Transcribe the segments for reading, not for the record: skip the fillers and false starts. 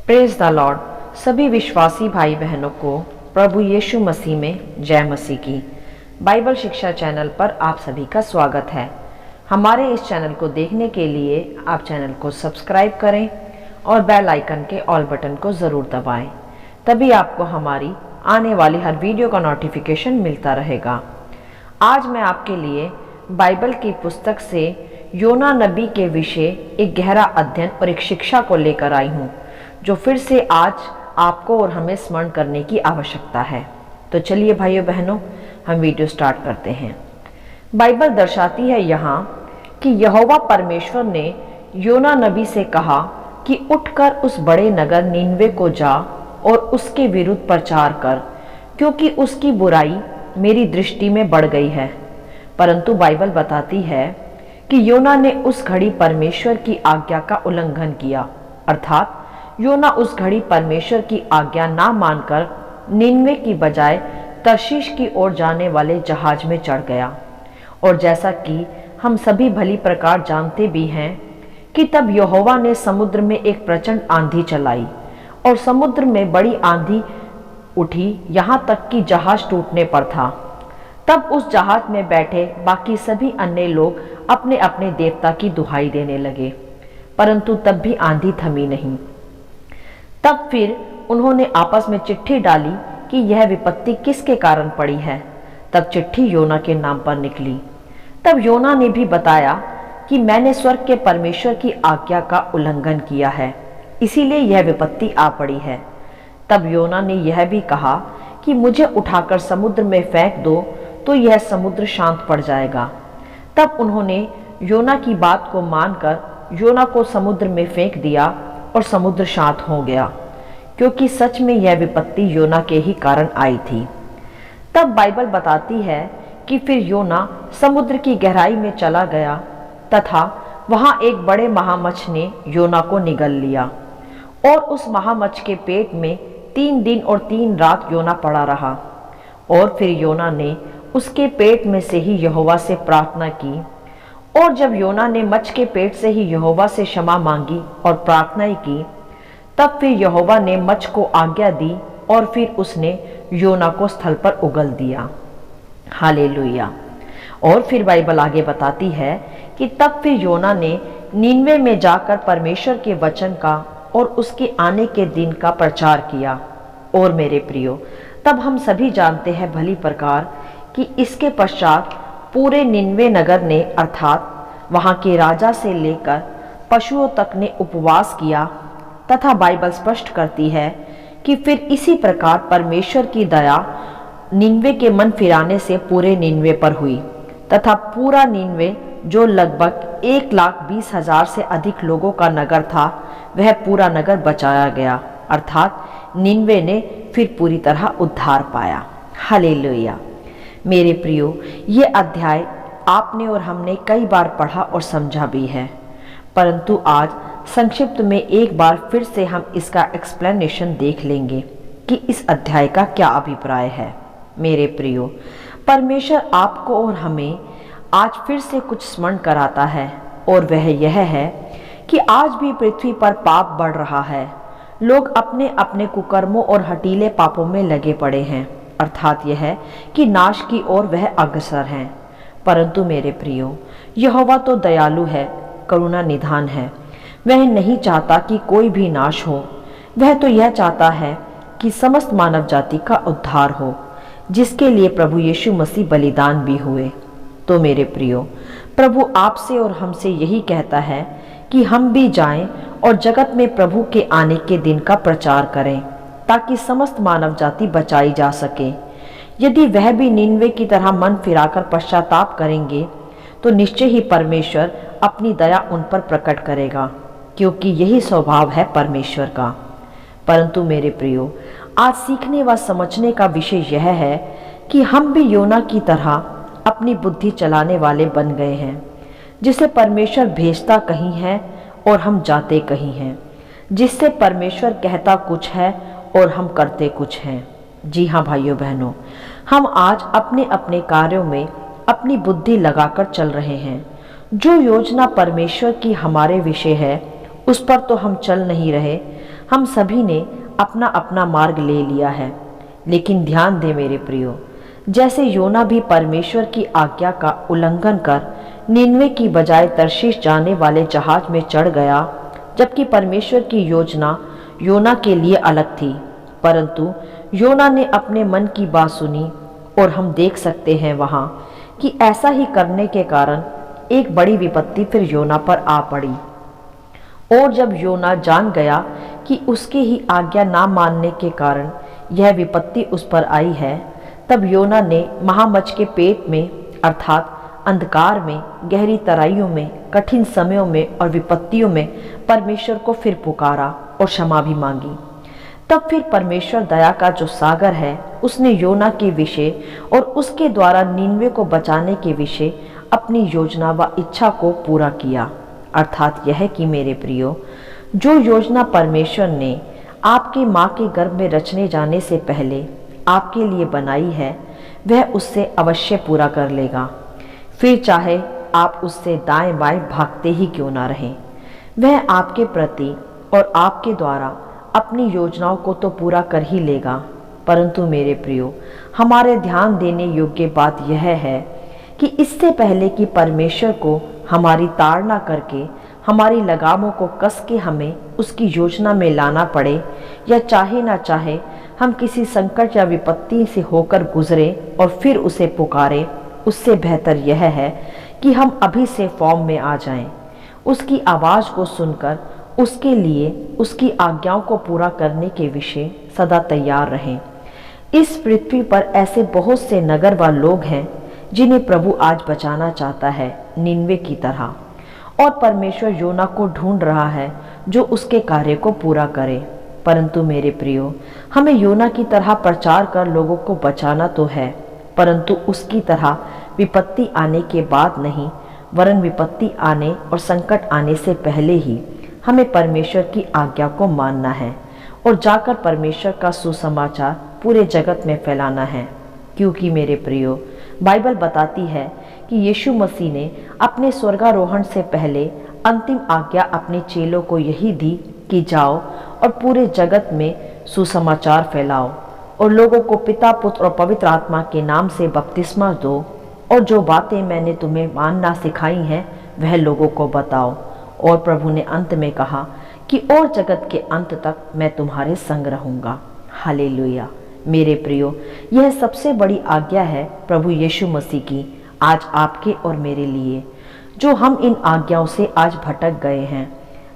Praise the Lord. सभी विश्वासी भाई बहनों को प्रभु यीशु मसीह में जय मसीह की। बाइबल शिक्षा चैनल पर आप सभी का स्वागत है। हमारे इस चैनल को देखने के लिए आप चैनल को सब्सक्राइब करें और बेल आइकन के ऑल बटन को ज़रूर दबाएं, तभी आपको हमारी आने वाली हर वीडियो का नोटिफिकेशन मिलता रहेगा। आज मैं आपके लिए बाइबल की पुस्तक से योना नबी के विषय एक गहरा अध्ययन और एक शिक्षा को लेकर आई हूँ, जो फिर से आज आपको और हमें स्मरण करने की आवश्यकता है। तो चलिए भाइयों बहनों, हम वीडियो स्टार्ट करते हैं। बाइबल दर्शाती है यहाँ कि यहोवा परमेश्वर ने योना नबी से कहा कि उठकर उस बड़े नगर नीनवे को जा और उसके विरुद्ध प्रचार कर, क्योंकि उसकी बुराई मेरी दृष्टि में बढ़ गई है। परंतु बाइबल बताती है कि योना ने उस घड़ी परमेश्वर की आज्ञा का उल्लंघन किया, अर्थात योना उस घड़ी परमेश्वर की आज्ञा ना मानकर निन्वे की बजाय तर्शीश की ओर जाने वाले जहाज में चढ़ गया। और जैसा कि हम सभी भली प्रकार जानते भी हैं कि तब यहोवा ने समुद्र में एक प्रचंड आंधी चलाई और समुद्र में बड़ी आंधी उठी, यहाँ तक कि जहाज टूटने पर था। तब उस जहाज में बैठे बाकी सभी अन्य लोग अपने अपने देवता की दुहाई देने लगे, परंतु तब भी आंधी थमी नहीं। तब फिर उन्होंने आपस में चिट्ठी डाली कि यह विपत्ति किसके कारण पड़ी है। तब चिट्ठी योना के नाम पर निकली। तब योना ने भी बताया कि मैंने स्वर्ग के परमेश्वर की आज्ञा का उल्लंघन किया है, इसीलिए यह विपत्ति आ पड़ी है। तब योना ने यह भी कहा कि मुझे उठाकर समुद्र में फेंक दो तो यह समुद्र शांत पड़ जाएगा। तब उन्होंने योना की बात को मानकर योना को समुद्र में फेंक दिया और समुद्र शांत हो गया, क्योंकि सच में यह विपत्ति योना के ही कारण आई थी। तब बाइबल बताती है कि फिर योना समुद्र की गहराई में चला गया तथा वहां एक बड़े महामच्छ ने योना को निगल लिया, और उस महामच्छ के पेट में 3 दिन और 3 रात योना पड़ा रहा। और फिर योना ने उसके पेट में से ही यहोवा से प्रार्थना की, और जब योना ने मच्छ के पेट से ही यहोवा से क्षमा मांगी और प्रार्थना की, तब फिर यहोवा ने मच्छ को आज्ञा दी और फिर उसने योना को स्थल पर उगल दिया। हालेलुया। और फिर बाइबल आगे बताती है कि तब फिर योना ने नीनवे में जाकर परमेश्वर के वचन का और उसके आने के दिन का प्रचार किया। और मेरे प्रियो, तब हम सभी जानते हैं भली प्रकार कि इसके पश्चात पूरे निन्वे नगर ने, अर्थात वहां के राजा से लेकर पशुओं तक ने उपवास किया, तथा बाइबल स्पष्ट करती है कि फिर इसी प्रकार परमेश्वर की दया निन्वे के मन फिराने से पूरे निन्वे पर हुई, तथा पूरा निन्वे जो लगभग 1,20,000 से अधिक लोगों का नगर था, वह पूरा नगर बचाया गया, अर्थात निन्वे ने फिर पूरी तरह उद्धार पाया। हालेलुया। मेरे प्रियो, ये अध्याय आपने और हमने कई बार पढ़ा और समझा भी है, परंतु आज संक्षिप्त में एक बार फिर से हम इसका एक्सप्लेनेशन देख लेंगे कि इस अध्याय का क्या अभिप्राय है। मेरे प्रियो, परमेश्वर आपको और हमें आज फिर से कुछ स्मरण कराता है, और वह यह है कि आज भी पृथ्वी पर पाप बढ़ रहा है। लोग अपने अपने कुकर्मों और हठीले पापों में लगे पड़े हैं, अर्थात यह है कि नाश की ओर वह अग्रसर हैं। परंतु मेरे प्रियो, यहोवा तो दयालु है, करुणा निधान है। वह नहीं चाहता कि कोई भी नाश हो, वह तो यह चाहता है कि समस्त मानव जाति का उद्धार हो, जिसके लिए प्रभु यीशु मसीह बलिदान भी हुए। तो मेरे प्रियो, प्रभु आपसे और हमसे यही कहता है कि हम भी जाएं और जगत में प्रभु के आने के दिन का प्रचार करें, ताकि समस्त मानव जाति बचाई जा सके। यदि वह भी निन्वे की तरह मन फिराकर पश्चाताप करेंगे, तो निश्चय ही परमेश्वर अपनी दया उन पर प्रकट करेगा, क्योंकि यही स्वभाव है परमेश्वर का। परंतु मेरे प्रियो, आज सीखने व समझने का विषय यह है कि हम भी योना की तरह अपनी बुद्धि चलाने वाले बन गए हैं, जिसे परमेश्वर भेजता कहीं है और हम जाते कहीं हैं, जिससे परमेश्वर कहता कुछ है और हम करते कुछ हैं। जी हाँ भाइयों बहनों, हम आज अपने अपने कार्यों में अपनी बुद्धि लगाकर चल रहे हैं। जो योजना परमेश्वर की हमारे विषय है, उस पर तो हम चल नहीं रहे, हम सभी ने अपना अपना मार्ग ले लिया है। लेकिन ध्यान दे मेरे प्रियो, जैसे योना भी परमेश्वर की आज्ञा का उल्लंघन कर निन्वे की बजाय तर्शीश जाने वाले जहाज में चढ़ गया, जबकि परमेश्वर की योजना योना के लिए अलग थी, परंतु योना ने अपने मन की बात सुनी और हम देख सकते हैं वहां कि ऐसा ही करने के कारण एक बड़ी विपत्ति फिर योना पर आ पड़ी। और जब योना जान गया कि उसके ही आज्ञा ना मानने के कारण यह विपत्ति उस पर आई है, तब योना ने महामच्छ के पेट में अर्थात अंधकार में, गहरी तराइयों में, कठिन समयों में और विपत्तियों में परमेश्वर को फिर पुकारा और क्षमा भी मांगी। तब फिर परमेश्वर दया का जो सागर है, उसने योना के विषय और उसके द्वारा निन्वे को बचाने के विषय अपनी योजना व इच्छा को पूरा किया। अर्थात यह कि मेरे प्रियो, जो योजना परमेश्वर ने आपके माँ के गर्भ में रचने जाने से पहले आपके लिए बनाई है, वह उससे अवश्य पूरा कर लेगा। फिर चाहे आप उससे दाएं बाएं भागते ही क्यों ना रहें, वह आपके प्रति और आपके द्वारा अपनी योजनाओं को तो पूरा कर ही लेगा। परंतु मेरे प्रियो, हमारे ध्यान देने योग्य बात यह है कि इससे पहले कि परमेश्वर को हमारी ताड़ना करके हमारी लगामों को कस के हमें उसकी योजना में लाना पड़े, या चाहे ना चाहे हम किसी संकट या विपत्ति से होकर गुजरे और फिर उसे पुकारे, उससे बेहतर यह है कि हम अभी से फॉर्म में आ जाएं, उसकी आवाज़ को सुनकर उसके लिए उसकी आज्ञाओं को पूरा करने के विषय सदा तैयार रहें। इस पृथ्वी पर ऐसे बहुत से नगर व लोग हैं जिन्हें प्रभु आज बचाना चाहता है, निन्वे की तरह, और परमेश्वर योना को ढूंढ रहा है जो उसके कार्य को पूरा करे। परंतु मेरे प्रियो, हमें योना की तरह प्रचार कर लोगों को बचाना तो है, परंतु उसकी तरह विपत्ति आने के बाद नहीं, वरन विपत्ति आने और संकट आने से पहले ही हमें परमेश्वर की आज्ञा को मानना है और जाकर परमेश्वर का सुसमाचार पूरे जगत में फैलाना है। क्योंकि मेरे प्रियो, बाइबल बताती है कि यीशु मसीह ने अपने स्वर्गारोहण से पहले अंतिम आज्ञा अपने चेलों को यही दी कि जाओ और पूरे जगत में सुसमाचार फैलाओ और लोगों को पिता, पुत्र और पवित्र आत्मा के नाम से बपतिस्मा दो, और जो बातें मैंने तुम्हें मानना सिखाई हैं वह लोगों को बताओ। और प्रभु ने अंत में कहा कि और जगत के अंत तक मैं तुम्हारे संग रहूंगा। हालेलुया। मेरे प्रियो, यह सबसे बड़ी आज्ञा है प्रभु यीशु मसीह की आज आपके और मेरे लिए, जो हम इन आज्ञाओं से आज भटक गए हैं।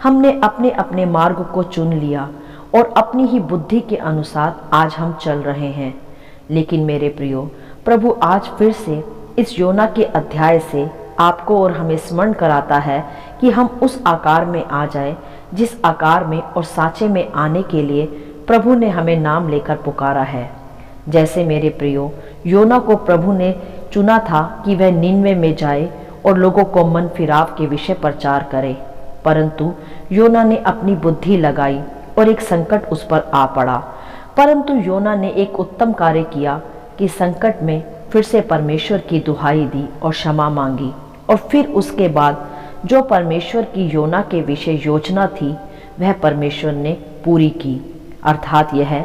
हमने अपने अपने मार्ग को चुन लिया और अपनी ही बुद्धि के अनुसार आज हम चल रहे हैं। लेकिन मेरे प्रियो, प्रभु आज फिर से इस योना के अध्याय से आपको और हमें स्मरण कराता है कि हम उस आकार में आ जाए जिस आकार में और साँचे में आने के लिए प्रभु ने हमें नाम लेकर पुकारा है। जैसे मेरे प्रियो, योना को प्रभु ने चुना था कि वह निन्वे में जाए और लोगों को मन फिराव के विषय प्रचार करे, परंतु योना ने अपनी बुद्धि लगाई और एक संकट उस पर आ पड़ा। परंतु योना ने एक उत्तम कार्य किया कि संकट में फिर से परमेश्वर की दुहाई दी और क्षमा मांगी, और फिर उसके बाद जो परमेश्वर की योना के विषय योजना थी वह परमेश्वर ने पूरी की। अर्थात यह है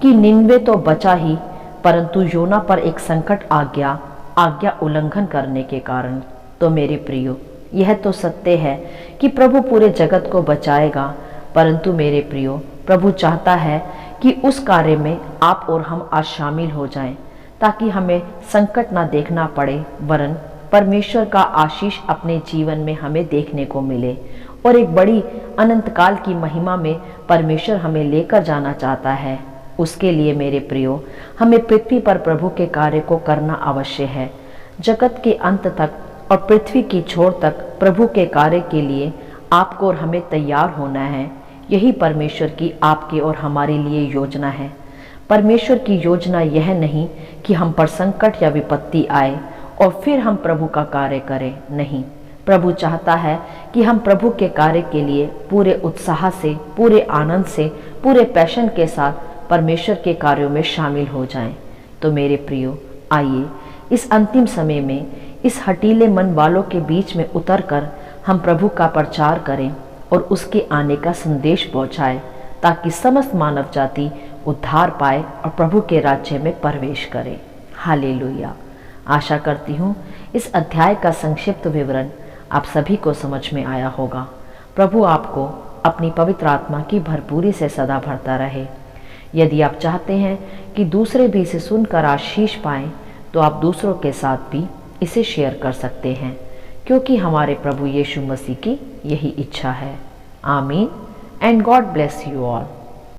कि निन्वे तो बचा ही, परंतु योना पर एक संकट आ गया आज्ञा उल्लंघन करने के कारण। तो मेरे प्रियो, यह तो सत्य है कि प्रभु पूरे जगत को बचाएगा, परंतु मेरे प्रियो, प्रभु चाहता है कि उस कार्य में आप और हम आज शामिल हो जाएं, ताकि हमें संकट ना देखना पड़े, वरन परमेश्वर का आशीष अपने जीवन में हमें देखने को मिले और एक बड़ी अनंत काल की महिमा में परमेश्वर हमें लेकर जाना चाहता है। उसके लिए मेरे प्रियो, हमें पृथ्वी पर प्रभु के कार्य को करना अवश्य है। जगत के अंत तक और पृथ्वी की छोर तक प्रभु के कार्य के लिए आपको और हमें तैयार होना है। यही परमेश्वर की आपके और हमारे लिए योजना है। परमेश्वर की योजना यह नहीं कि हम पर संकट या विपत्ति आए और फिर हम प्रभु का कार्य करें। नहीं, प्रभु चाहता है कि हम प्रभु के कार्य के लिए पूरे उत्साह से, पूरे आनंद से, पूरे पैशन के साथ परमेश्वर के कार्यों में शामिल हो जाएं। तो मेरे प्रियो, आइए इस अंतिम समय में इस हटीले मन वालों के बीच में उतरकर हम प्रभु का प्रचार करें और उसके आने का संदेश पहुंचाएं, ताकि समस्त मानव जाति उद्धार पाए और प्रभु के राज्य में प्रवेश करे। हालेलुया। आशा करती हूँ इस अध्याय का संक्षिप्त विवरण आप सभी को समझ में आया होगा। प्रभु आपको अपनी पवित्र आत्मा की भरपूरी से सदा भरता रहे। यदि आप चाहते हैं कि दूसरे भी इसे सुनकर आशीष पाएं, तो आप दूसरों के साथ भी इसे शेयर कर सकते हैं, क्योंकि हमारे प्रभु यीशु मसीह की यही इच्छा है। आमीन and God bless you all.